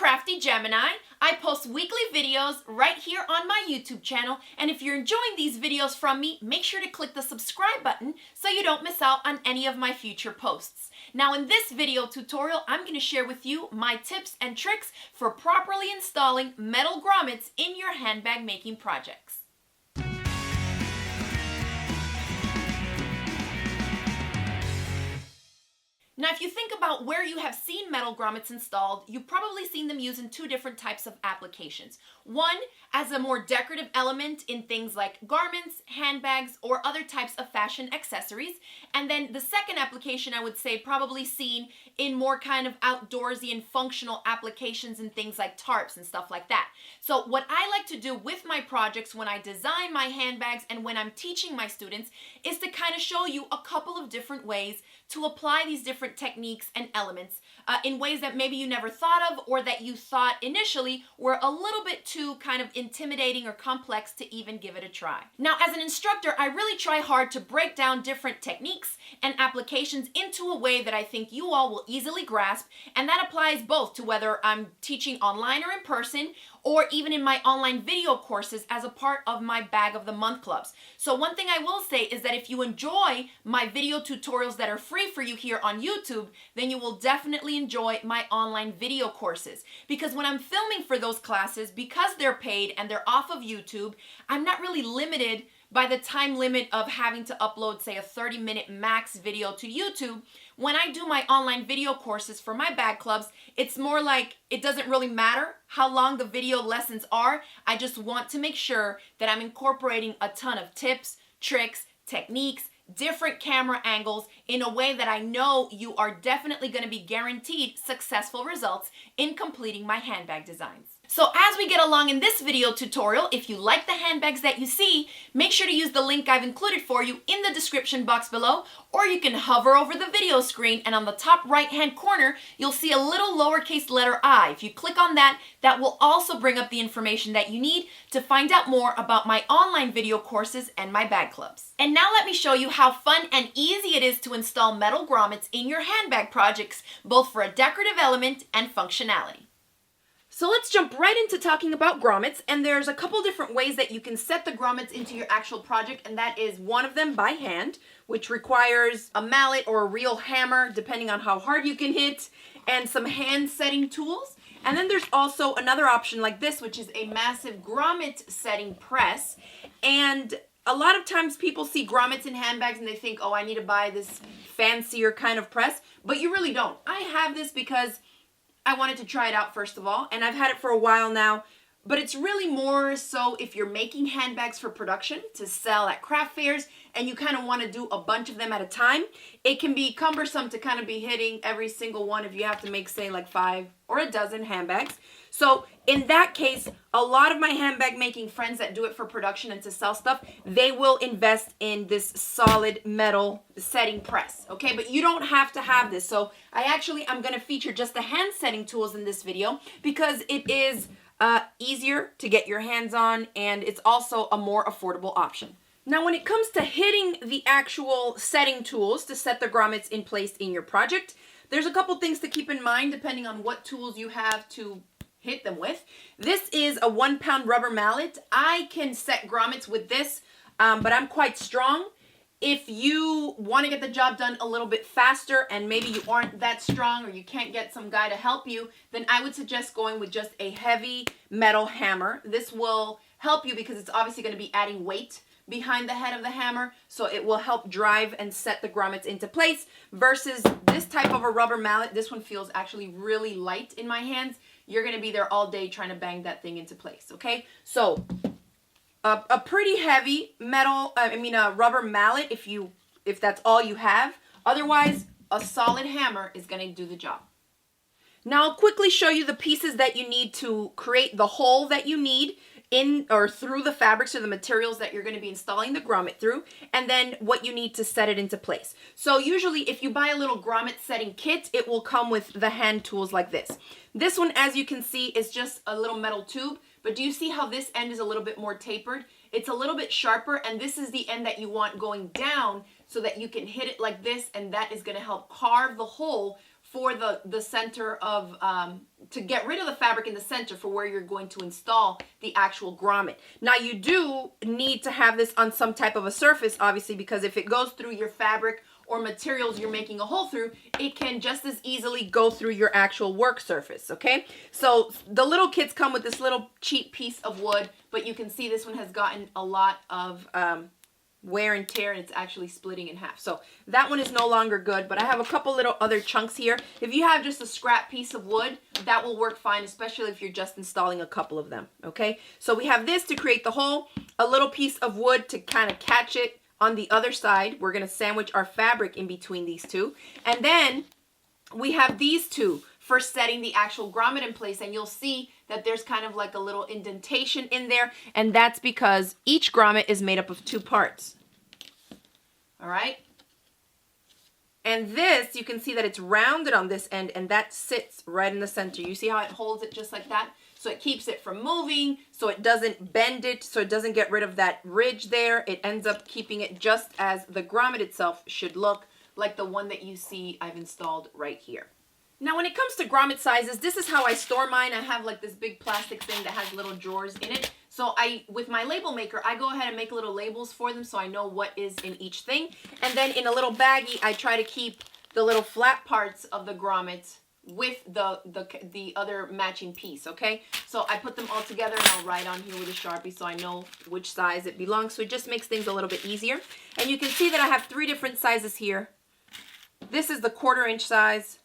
Crafty Gemini. I post weekly videos right here on my YouTube channel, and if you're enjoying these videos from me, make sure to click the subscribe button so you don't miss out on any of my future posts. Now in this video tutorial, I'm going to share with you my tips and tricks for properly installing metal grommets in your handbag making projects. Now, if you think about where you have seen metal grommets installed, you've probably seen them used in two different types of applications. One, as a more decorative element in things like garments, handbags, or other types of fashion accessories. And then the second application, I would say, probably seen in more kind of outdoorsy and functional applications in things like tarps and stuff like that. So what I like to do with my projects when I design my handbags and when I'm teaching my students is to kind of show you a couple of different ways to apply these different techniques and elements in ways that maybe you never thought of, or that you thought initially were a little bit too kind of intimidating or complex to even give it a try. Now, as an instructor, I really try hard to break down different techniques and applications into a way that I think you all will easily grasp, and that applies both to whether I'm teaching online or in person, or even in my online video courses as a part of my Bag of the Month clubs. So one thing I will say is that if you enjoy my video tutorials that are free for you here on YouTube, then you will definitely enjoy my online video courses. Because when I'm filming for those classes, because they're paid and they're off of YouTube, I'm not really limited by the time limit of having to upload, say, a 30-minute max video to YouTube. When I do my online video courses for my bag clubs, it's more like it doesn't really matter how long the video lessons are. I just want to make sure that I'm incorporating a ton of tips, tricks, techniques, different camera angles in a way that I know you are definitely going to be guaranteed successful results in completing my handbag designs. So as we get along in this video tutorial, if you like the handbags that you see, make sure to use the link I've included for you in the description box below, or you can hover over the video screen and on the top right hand corner, you'll see a little lowercase letter I. If you click on that, that will also bring up the information that you need to find out more about my online video courses and my bag clubs. And now let me show you how fun and easy it is to install metal grommets in your handbag projects, both for a decorative element and functionality. So let's jump right into talking about grommets, and there's a couple different ways that you can set the grommets into your actual project, and that is one of them by hand, which requires a mallet or a real hammer, depending on how hard you can hit, and some hand setting tools. And then there's also another option like this, which is a massive grommet setting press. And a lot of times people see grommets in handbags and they think, oh, I need to buy this fancier kind of press, but you really don't. I have this because I wanted to try it out first of all, and I've had it for a while now, but it's really more so if you're making handbags for production to sell at craft fairs and you kind of want to do a bunch of them at a time. It can be cumbersome to kind of be hitting every single one if you have to make, say, like 5 or a dozen handbags. So in that case, a lot of my handbag making friends that do it for production and to sell stuff, they will invest in this solid metal setting press, okay? But you don't have to have this. So I'm going to feature just the hand setting tools in this video because it is easier to get your hands on, and it's also a more affordable option. Now, when it comes to hitting the actual setting tools to set the grommets in place in your project, there's a couple things to keep in mind depending on what tools you have to hit them with. This is a 1-pound rubber mallet. I can set grommets with this, but I'm quite strong. If you want to get the job done a little bit faster and maybe you aren't that strong or you can't get some guy to help you, then I would suggest going with just a heavy metal hammer. This will help you because it's obviously going to be adding weight behind the head of the hammer, so it will help drive and set the grommets into place versus this type of a rubber mallet. This one feels actually really light in my hands. You're going to be there all day trying to bang that thing into place, okay? So a pretty heavy rubber mallet if that's all you have. Otherwise, a solid hammer is going to do the job. Now I'll quickly show you the pieces that you need to create the hole that you need in or through the fabrics or the materials that you're going to be installing the grommet through, and then what you need to set it into place. So usually if you buy a little grommet setting kit, it will come with the hand tools like this. This one, as you can see, is just a little metal tube, but do you see how this end is a little bit more tapered? It's a little bit sharper, and this is the end that you want going down so that you can hit it like this, and that is going to help carve the hole for the center of to get rid of the fabric in the center for where you're going to install the actual grommet. Now you do need to have this on some type of a surface, obviously, because if it goes through your fabric or materials you're making a hole through, it can just as easily go through your actual work surface, okay? So the little kits come with this little cheap piece of wood, but you can see this one has gotten a lot of wear and tear, and it's actually splitting in half. So that one is no longer good, but I have a couple little other chunks here. If you have just a scrap piece of wood, that will work fine, especially if you're just installing a couple of them, okay? So we have this to create the hole, a little piece of wood to kind of catch it. On the other side, we're going to sandwich our fabric in between these two. And then we have these two for setting the actual grommet in place, and you'll see that there's kind of like a little indentation in there, and that's because each grommet is made up of two parts. All right? And this, you can see that it's rounded on this end, and that sits right in the center. You see how it holds it just like that? So it keeps it from moving, so it doesn't bend it, so it doesn't get rid of that ridge there. It ends up keeping it just as the grommet itself should look, like the one that you see I've installed right here. Now when it comes to grommet sizes, this is how I store mine. I have like this big plastic thing that has little drawers in it. So with my label maker, I go ahead and make little labels for them so I know what is in each thing. And then in a little baggie, I try to keep the little flat parts of the grommet with the other matching piece, okay? So I put them all together and I'll write on here with a Sharpie so I know which size it belongs. So it just makes things a little bit easier. And you can see that I have 3 different sizes here. This is the 1/4 inch size.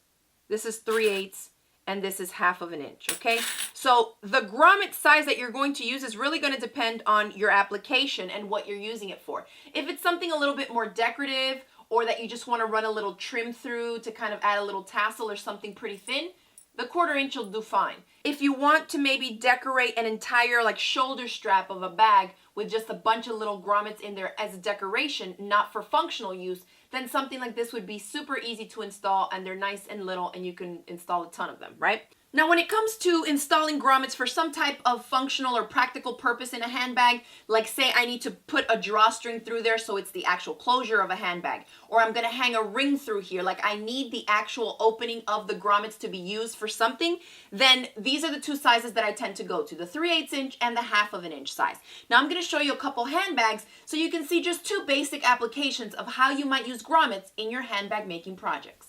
This is 3/8, and this is 1/2 inch, okay? So the grommet size that you're going to use is really going to depend on your application and what you're using it for. If it's something a little bit more decorative, or that you just want to run a little trim through to kind of add a little tassel or something pretty thin, the 1/4 inch will do fine. If you want to maybe decorate an entire like shoulder strap of a bag with just a bunch of little grommets in there as a decoration, not for functional use, then something like this would be super easy to install, and they're nice and little, and you can install a ton of them, right? Now, when it comes to installing grommets for some type of functional or practical purpose in a handbag, like say I need to put a drawstring through there so it's the actual closure of a handbag, or I'm going to hang a ring through here, like I need the actual opening of the grommets to be used for something, then these are the 2 sizes that I tend to go to, the 3/8 inch and the 1/2 inch size. Now, I'm going to show you a couple handbags so you can see just 2 basic applications of how you might use grommets in your handbag making projects.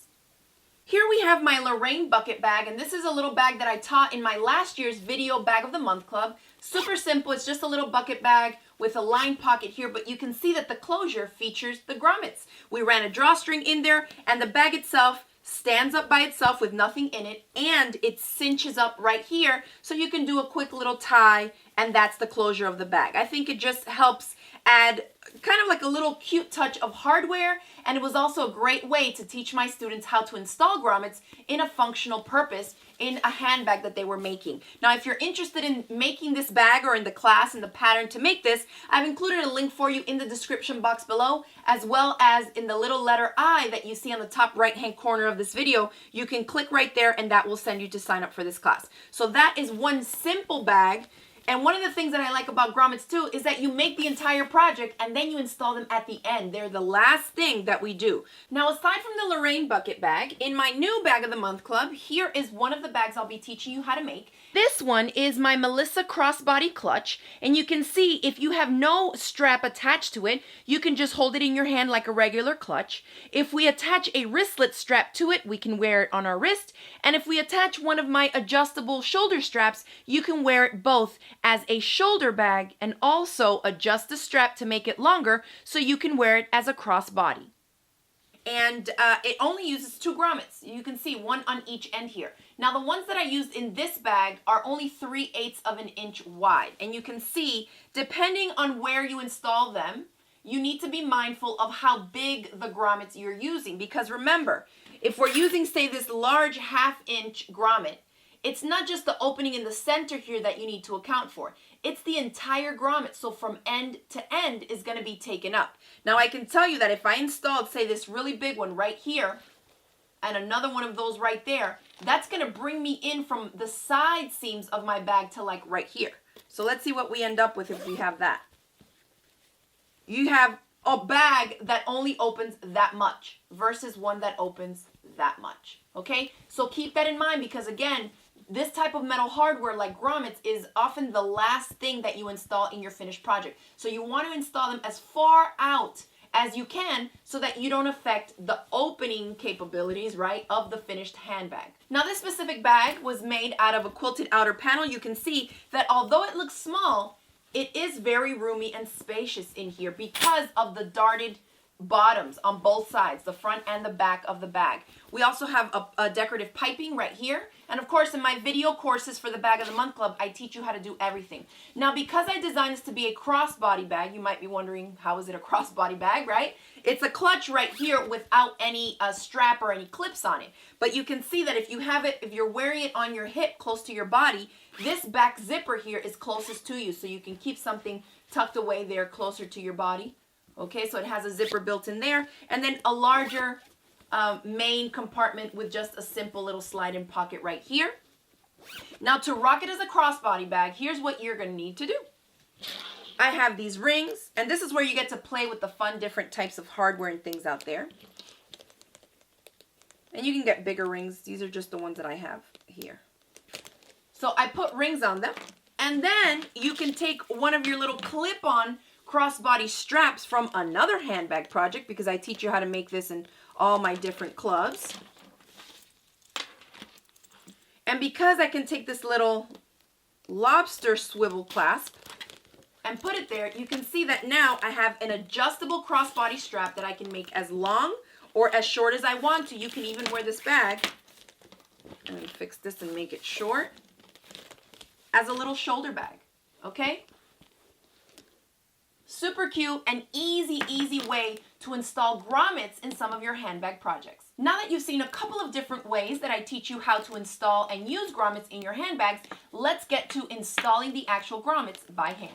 Here we have my Lorraine bucket bag, and this is a little bag that I taught in my last year's Video Bag of the Month Club. Super simple. It's just a little bucket bag with a lined pocket here, but you can see that the closure features the grommets. We ran a drawstring in there, and the bag itself stands up by itself with nothing in it, and it cinches up right here, so you can do a quick little tie, and that's the closure of the bag. I think it just helps add kind of like a little cute touch of hardware, and it was also a great way to teach my students how to install grommets in a functional purpose in a handbag that they were making. Now, if you're interested in making this bag or in the class and the pattern to make this, I've included a link for you in the description box below, as well as in the little letter I that you see on the top right-hand corner of this video. You can click right there, and that will send you to sign up for this class. So that is one simple bag. And one of the things that I like about grommets too is that you make the entire project and then you install them at the end. They're the last thing that we do. Now, aside from the Lorraine bucket bag, in my new Bag of the Month Club, here is one of the bags I'll be teaching you how to make. This one is my Melissa crossbody clutch, and you can see if you have no strap attached to it, you can just hold it in your hand like a regular clutch. If we attach a wristlet strap to it, we can wear it on our wrist, and if we attach one of my adjustable shoulder straps, you can wear it both as a shoulder bag and also adjust the strap to make it longer so you can wear it as a crossbody. And it only uses 2 grommets. You can see one on each end here. Now, the ones that I used in this bag are only 3/8 of an inch wide. And you can see, depending on where you install them, you need to be mindful of how big the grommets you're using. Because remember, if we're using, say, this large 1/2 inch grommet, it's not just the opening in the center here that you need to account for. It's the entire grommet, so from end to end is going to be taken up. Now, I can tell you that if I installed, say, this really big one right here, and another one of those right there, that's going to bring me in from the side seams of my bag to like right here. So let's see what we end up with if we have that. You have a bag that only opens that much versus one that opens that much, okay? So keep that in mind because, again, this type of metal hardware like grommets is often the last thing that you install in your finished project. So you want to install them as far out as you can so that you don't affect the opening capabilities, right, of the finished handbag. Now this specific bag was made out of a quilted outer panel. You can see that although it looks small, it is very roomy and spacious in here because of the darted bottoms on both sides, the front and the back of the bag. We also have a decorative piping right here. And of course, in my video courses for the Bag of the Month Club, I teach you how to do everything. Now, because I designed this to be a crossbody bag, you might be wondering, how is it a crossbody bag, right? It's a clutch right here without any strap or any clips on it. But you can see that if you have it, if you're wearing it on your hip close to your body, this back zipper here is closest to you. So you can keep something tucked away there closer to your body. Okay, so it has a zipper built in there. And then a larger main compartment with just a simple little slide-in pocket right here. Now to rock it as a crossbody bag, here's what you're going to need to do. I have these rings, and this is where you get to play with the fun different types of hardware and things out there. And you can get bigger rings. These are just the ones that I have here. So I put rings on them, and then you can take one of your little clip-on crossbody straps from another handbag project, because I teach you how to make this in all my different clubs. And because I can take this little lobster swivel clasp and put it there, you can see that now I have an adjustable crossbody strap that I can make as long or as short as I want to. You can even wear this bag, and let me fix this and make it short, as a little shoulder bag, okay? Super cute and easy way to install grommets in some of your handbag projects. Now that you've seen a couple of different ways that I teach you how to install and use grommets in your handbags, let's get to installing the actual grommets by hand.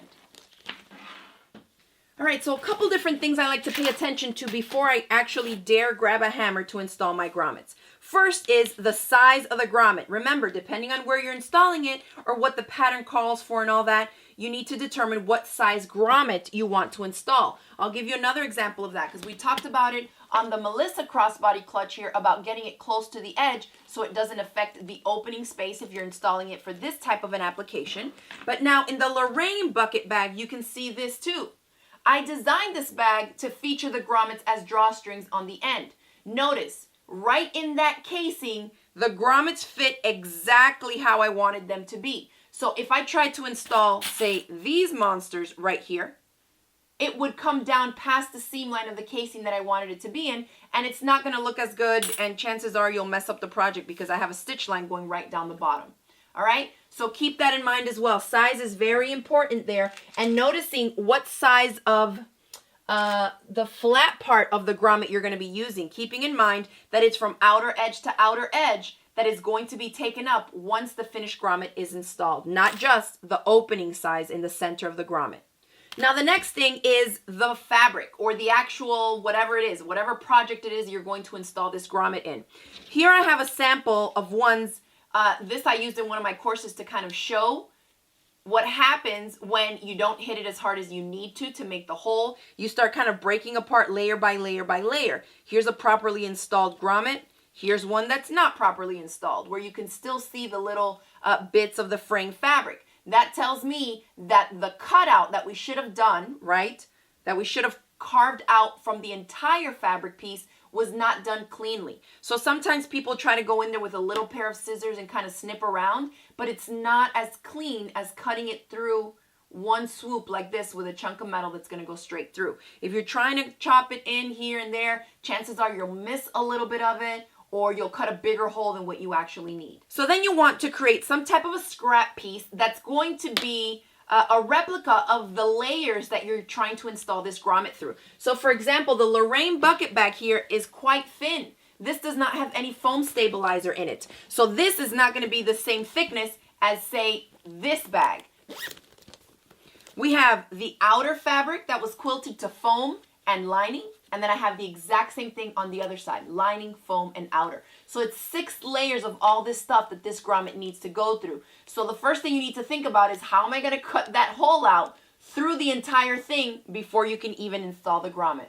All right, so a couple different things I like to pay attention to before I actually dare grab a hammer to install my grommets. First is the size of the grommet. Remember, depending on where you're installing it or what the pattern calls for and all that, you need to determine what size grommet you want to install. I'll give you another example of that because we talked about it on the Melissa crossbody clutch here about getting it close to the edge so it doesn't affect the opening space if you're installing it for this type of an application. But now in the Lorraine bucket bag, you can see this too. I designed this bag to feature the grommets as drawstrings on the end. Notice, right in that casing, the grommets fit exactly how I wanted them to be. So if I tried to install, say, these monsters right here, it would come down past the seam line of the casing that I wanted it to be in, and it's not going to look as good, and chances are you'll mess up the project because I have a stitch line going right down the bottom. All right? So keep that in mind as well. Size is very important there, and noticing what size of the flat part of the grommet you're going to be using, keeping in mind that it's from outer edge to outer edge that is going to be taken up once the finished grommet is installed, not just the opening size in the center of the grommet. Now the next thing is the fabric, or the actual whatever it is, whatever project it is you're going to install this grommet in. Here I have a sample of ones. This I used in one of my courses to kind of show what happens when you don't hit it as hard as you need to make the hole. You start kind of breaking apart layer by layer by layer. Here's a properly installed grommet. Here's one that's not properly installed, where you can still see the little bits of the frame fabric. That tells me that the cutout that we should have done, right, that we should have carved out from the entire fabric piece was not done cleanly. So sometimes people try to go in there with a little pair of scissors and kind of snip around, but it's not as clean as cutting it through one swoop like this with a chunk of metal that's going to go straight through. If you're trying to chop it in here and there, chances are you'll miss a little bit of it, or you'll cut a bigger hole than what you actually need. So then you want to create some type of a scrap piece that's going to be a replica of the layers that you're trying to install this grommet through. So for example, the Lorraine bucket bag here is quite thin. This does not have any foam stabilizer in it. So this is not going to be the same thickness as, say, this bag. We have the outer fabric that was quilted to foam and lining. And then I have the exact same thing on the other side, lining, foam, and outer. So it's 6 layers of all this stuff that this grommet needs to go through. So the first thing you need to think about is, how am I going to cut that hole out through the entire thing before you can even install the grommet?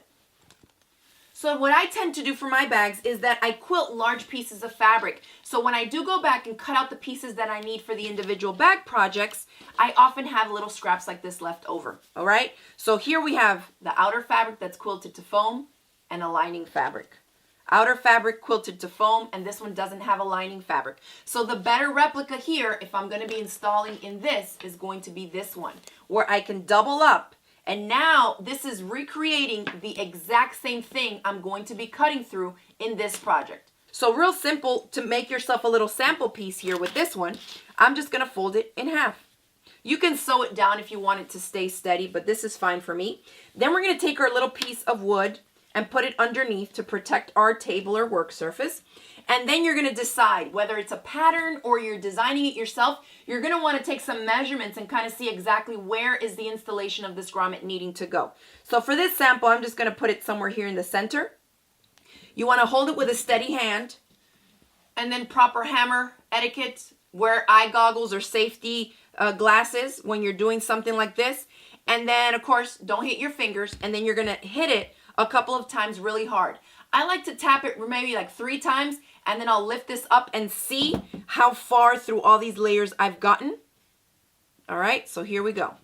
So what I tend to do for my bags is that I quilt large pieces of fabric. So when I do go back and cut out the pieces that I need for the individual bag projects, I often have little scraps like this left over, all right? So here we have the outer fabric that's quilted to foam and a lining fabric. Outer fabric quilted to foam, and this one doesn't have a lining fabric. So the better replica here, if I'm going to be installing in this, is going to be this one, where I can double up. And now this is recreating the exact same thing I'm going to be cutting through in this project. So real simple, to make yourself a little sample piece here with this one, I'm just going to fold it in half. You can sew it down if you want it to stay steady, but this is fine for me. Then we're going to take our little piece of wood and put it underneath to protect our table or work surface. And then you're going to decide whether it's a pattern or you're designing it yourself. You're going to want to take some measurements and kind of see exactly where is the installation of this grommet needing to go. So for this sample, I'm just going to put it somewhere here in the center. You want to hold it with a steady hand, and then proper hammer etiquette, wear eye goggles or safety glasses when you're doing something like this. And then, of course, don't hit your fingers, and then you're going to hit it a couple of times really hard. I like to tap it maybe like 3 times, and then I'll lift this up and see how far through all these layers I've gotten. All right, so here we go.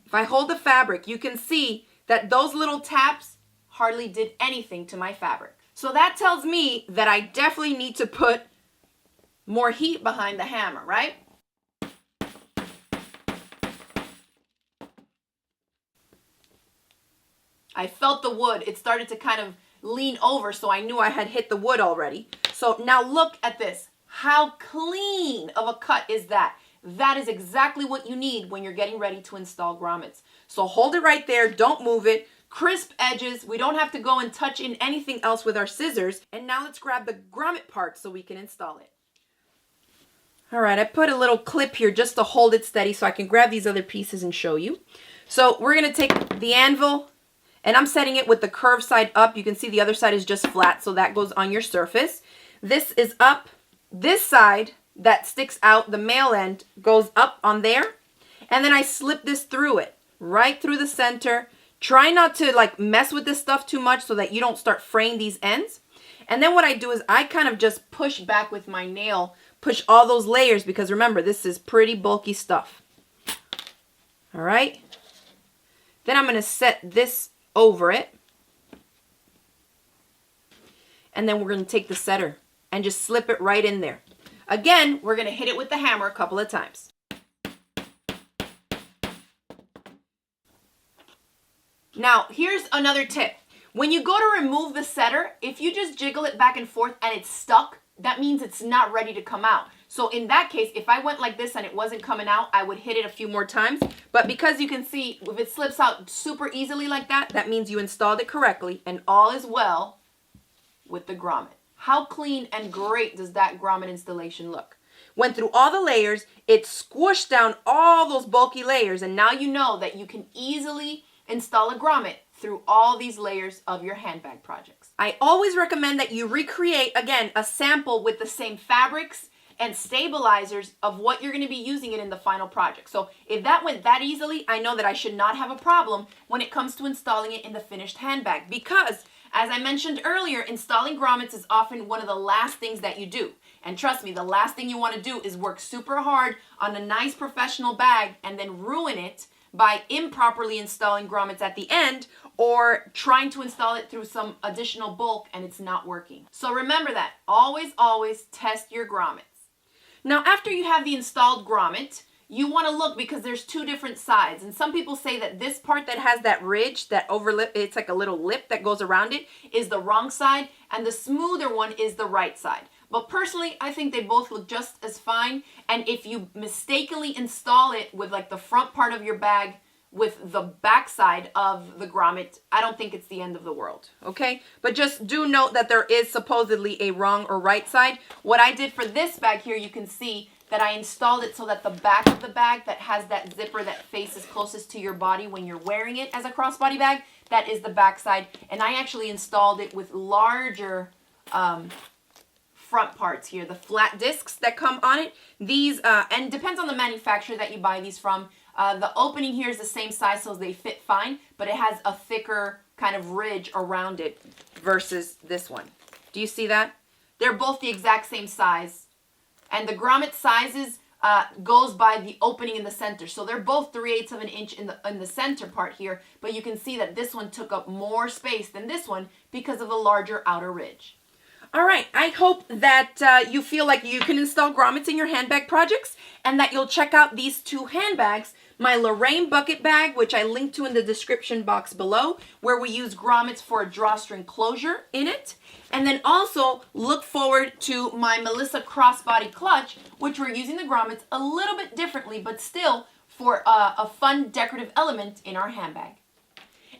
If I hold the fabric, you can see that those little taps hardly did anything to my fabric. So that tells me that I definitely need to put more heat behind the hammer, right? I felt the wood. It started to kind of lean over, so I knew I had hit the wood already. So now look at this. How clean of a cut is that? That is exactly what you need when you're getting ready to install grommets. So hold it right there. Don't move it. Crisp edges. We don't have to go and touch in anything else with our scissors. And now let's grab the grommet part so we can install it. All right, I put a little clip here just to hold it steady so I can grab these other pieces and show you. So we're going to take the anvil, and I'm setting it with the curved side up. You can see the other side is just flat, so that goes on your surface. This is up. This side that sticks out, the male end, goes up on there. And then I slip this through it, right through the center. Try not to like mess with this stuff too much so that you don't start fraying these ends. And then what I do is I kind of just push back with my nail, push all those layers, because remember, this is pretty bulky stuff. All right. Then I'm going to set this over it, and then we're going to take the setter and just slip it right in there. Again, we're going to hit it with the hammer a couple of times. Now, here's another tip. When you go to remove the setter, if you just jiggle it back and forth and it's stuck, that means it's not ready to come out. So in that case, if I went like this and it wasn't coming out, I would hit it a few more times. But because you can see, if it slips out super easily like that, that means you installed it correctly and all is well with the grommet. How clean and great does that grommet installation look? Went through all the layers, it squished down all those bulky layers, and now you know that you can easily install a grommet through all these layers of your handbag projects. I always recommend that you recreate, again, a sample with the same fabrics and stabilizers of what you're going to be using it in the final project. So if that went that easily, I know that I should not have a problem when it comes to installing it in the finished handbag, because as I mentioned earlier, installing grommets is often one of the last things that you do. And trust me, the last thing you want to do is work super hard on a nice professional bag and then ruin it by improperly installing grommets at the end, or trying to install it through some additional bulk and it's not working. So remember that. Always, always test your grommets. Now, after you have the installed grommet, you want to look, because there's 2 different sides. And some people say that this part that has that ridge, that overlip, it's like a little lip that goes around it, is the wrong side, and the smoother one is the right side. But personally, I think they both look just as fine. And if you mistakenly install it with like the front part of your bag with the back side of the grommet, I don't think it's the end of the world, okay? But just do note that there is supposedly a wrong or right side. What I did for this bag here, you can see that I installed it so that the back of the bag that has that zipper that faces closest to your body when you're wearing it as a crossbody bag, that is the back side. And I actually installed it with larger front parts here, the flat discs that come on it. These, and depends on the manufacturer that you buy these from. The opening here is the same size, so they fit fine, but it has a thicker kind of ridge around it versus this one. Do you see that? They're both the exact same size. And the grommet sizes goes by the opening in the center. So they're both 3/8 of an inch in the center part here, but you can see that this one took up more space than this one because of the larger outer ridge. All right, I hope that you feel like you can install grommets in your handbag projects and that you'll check out these two handbags. My Lorraine bucket bag, which I linked to in the description box below, where we use grommets for a drawstring closure in it. And then also look forward to my Melissa crossbody clutch, which we're using the grommets a little bit differently, but still for a fun decorative element in our handbag.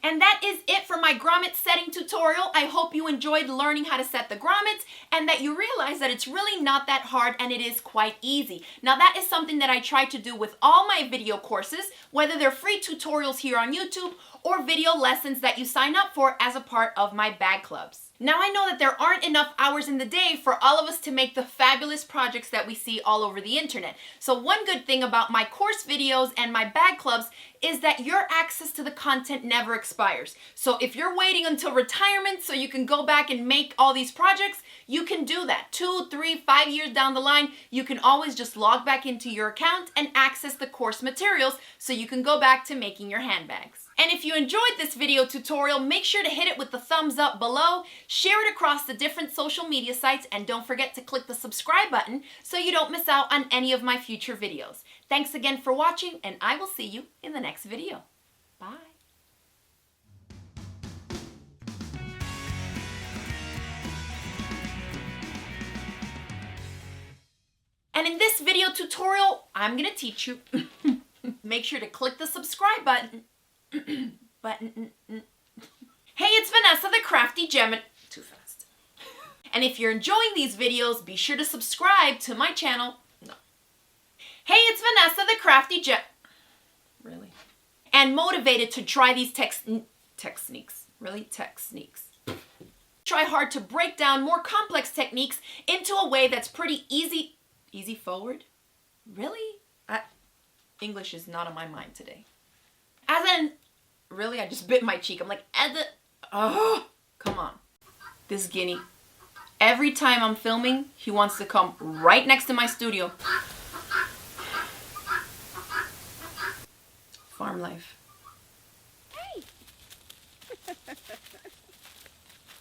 And that is it for my grommet setting tutorial. I hope you enjoyed learning how to set the grommets and that you realize that it's really not that hard and it is quite easy. Now that is something that I try to do with all my video courses, whether they're free tutorials here on YouTube or video lessons that you sign up for as a part of my bag clubs. Now I know that there aren't enough hours in the day for all of us to make the fabulous projects that we see all over the internet. So one good thing about my course videos and my bag clubs is that your access to the content never expires. So if you're waiting until retirement so you can go back and make all these projects, you can do that. 2, 3, 5 years down the line, you can always just log back into your account and access the course materials so you can go back to making your handbags. And if you enjoyed this video tutorial, make sure to hit it with the thumbs up below, share it across the different social media sites, and don't forget to click the subscribe button so you don't miss out on any of my future videos. Thanks again for watching, and I will see you in the next video. Bye. And in this video tutorial, I'm gonna teach you, make sure to click the subscribe button. Hey, it's Vanessa the Crafty Gemini. Too fast. And if you're enjoying these videos, be sure to subscribe to my channel. No. Hey, it's Vanessa the Crafty Really? And motivated to try these techniques. Really? Techniques. Try hard to break down more complex techniques into a way that's pretty easy. Easy forward? Really? English is not on my mind today. As in, really, I just bit my cheek. I'm like, oh, come on. This guinea. Every time I'm filming, he wants to come right next to my studio. Farm life.